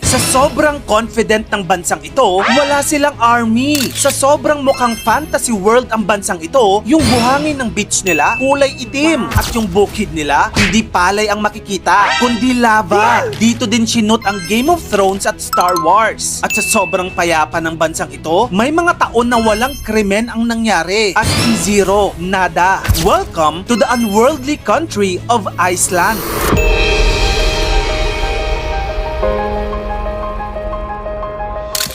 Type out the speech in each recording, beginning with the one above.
Sa sobrang confident ng bansang ito, wala silang army. Sa sobrang mukhang fantasy world ang bansang ito, yung buhangin ng beach nila kulay itim at yung bukid nila hindi palay ang makikita, kundi lava. Dito din sinut ang Game of Thrones at Star Wars. At sa sobrang payapa ng bansang ito, may mga taon na walang krimen ang nangyari. As in zero, nada. Welcome to the unworldly country of Iceland.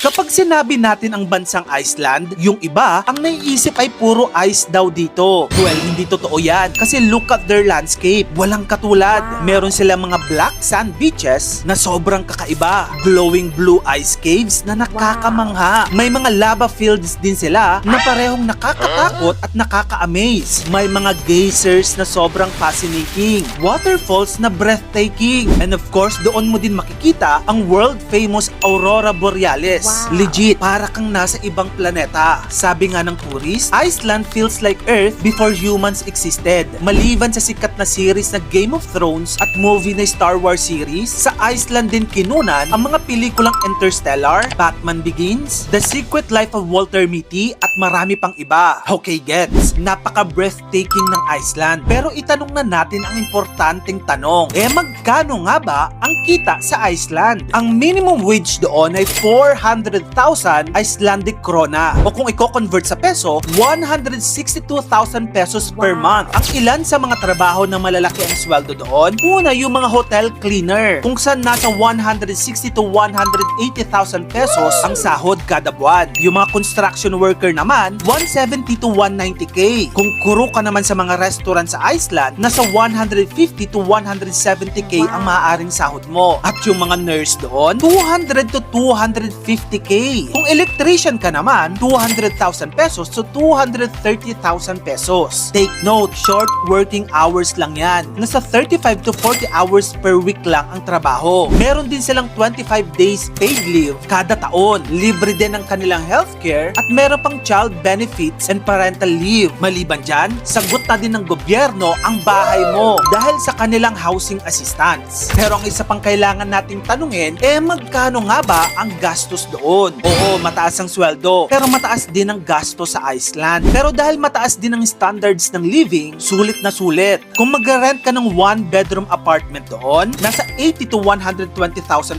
Kapag sinabi natin ang bansang Iceland, yung iba, ang naiisip ay puro ice daw dito. Well, hindi totoo yan. Kasi look at their landscape. Walang katulad. Meron silang mga black sand beaches na sobrang kakaiba. Glowing blue ice caves na nakakamangha. May mga lava fields din sila na parehong nakakatakot at nakaka-amaze. May mga geysers na sobrang fascinating. Waterfalls na breathtaking. And of course, doon mo din makikita ang world-famous Aurora Borealis. Legit, para kang nasa ibang planeta. Sabi nga ng tourist, Iceland feels like Earth before humans existed. Maliban sa sikat na series na Game of Thrones at movie na Star Wars series, sa Iceland din kinunan ang mga pelikulang Interstellar, Batman Begins, The Secret Life of Walter Mitty at marami pang iba. Okay, gets. Napaka-breathtaking ng Iceland. Pero itanong na natin ang importanteng tanong. Magkano nga ba ang kita sa Iceland? Ang minimum wage doon ay 400,000 Icelandic krona. O kung i-convert sa peso, 162,000 pesos per month. Ang ilan sa mga trabaho na malalaki ang sweldo doon, una yung mga hotel cleaner, kung saan nasa 160 to 180,000 pesos ang sahod kada buwan. Yung mga construction worker naman, 170 to 190k. Kung kuro ka naman sa mga restaurant sa Iceland, nasa 150 to 170k ang maaaring sahod mo. At yung mga nurse doon, 200 to 250k. Kung electrician ka naman, 200,000 pesos to 230,000 pesos. Take note, short working hours lang yan. Nasa 35 to 40 hours per week lang ang trabaho. Meron din silang 25 days paid leave kada taon. Libre din ang kanilang healthcare at meron pang child benefits and parental leave. Maliban dyan, sagot na din ng gobyerno ang bahay mo dahil sa kanilang housing assistance. Pero ang isa pang kailangan nating tanungin, magkano nga ba ang gastos doon? Oo, mataas ang sweldo, pero mataas din ang gasto sa Iceland. Pero dahil mataas din ang standards ng living, sulit na sulit. Kung mag-rent ka ng 1-bedroom apartment doon, nasa 80 to 120,000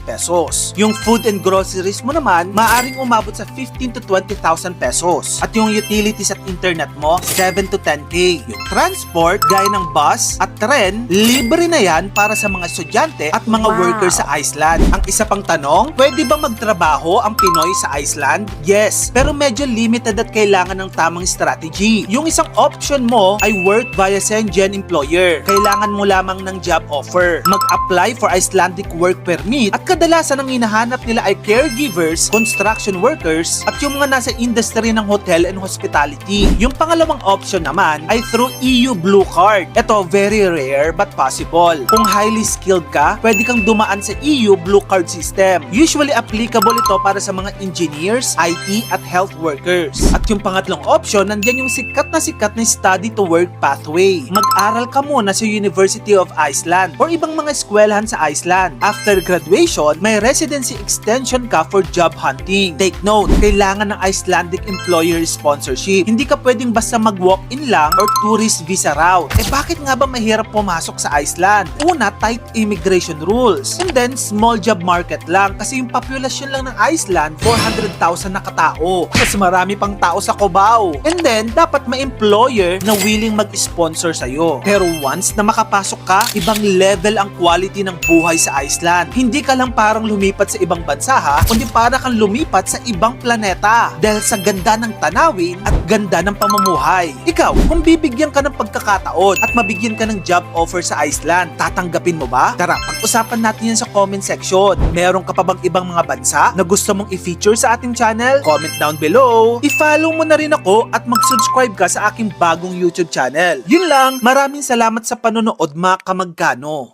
pesos. Yung food and groceries mo naman, maaring umabot sa 15 to 20,000 pesos. At yung utilities at internet mo, 7 to 10k. Yung transport, gaya ng bus at tren, libre na yan para sa mga estudyante at mga workers sa Iceland. Ang isa pang tanong, pwede ba magtrabaho ang Pinoy sa Iceland? Yes, pero medyo limited at kailangan ng tamang strategy. Yung isang option mo ay work via Schengen employer. Kailangan mo lamang ng job offer. Mag-apply for Icelandic work permit at kadalasan ang hinahanap nila ay caregivers, construction workers at yung mga nasa industry ng hotel and hospitality. Yung pangalawang option naman ay through EU Blue Card. Ito, very rare but possible. Kung highly skilled ka, pwede kang dumaan sa EU Blue Card system. Usually applicable ito para sa mga engineers, IT at health workers. At yung pangatlong option, nandyan yung sikat na study to work pathway. Mag-aral ka muna sa University of Iceland or ibang mga eskwelahan sa Iceland. After graduation, may residency extension ka for job hunting. Take note, kailangan ng Icelandic employer sponsorship. Hindi ka pwedeng basta mag-walk-in lang or tourist visa route. Bakit nga ba mahirap pumasok sa Iceland? Una, tight immigration rules. And then, small job market lang kasi yung populasyon lang ng Iceland, 400,000 na katao. Mas marami pang tao sa Cubao. And then, dapat may employer na willing mag-sponsor sa'yo. Pero once na makapasok ka, ibang level ang quality ng buhay sa Iceland. Hindi ka lang parang lumipat sa ibang bansa kundi para kang lumipat sa ibang planeta. Dahil sa ganda ng tanawin at ganda ng pamumuhay. Ikaw, kung bibigyan ka ng pagkakataon at mabigyan ka ng job offer sa Iceland, tatanggapin mo ba? Tara, pag-usapan natin yan sa comment section. Meron ka pa bang ibang mga bansa na gusto mong i-feature sa ating channel? Comment down below. I-follow mo na rin ako at mag-subscribe ka sa aking bagong YouTube channel. Yun lang, maraming salamat sa panonood mga kamagkano.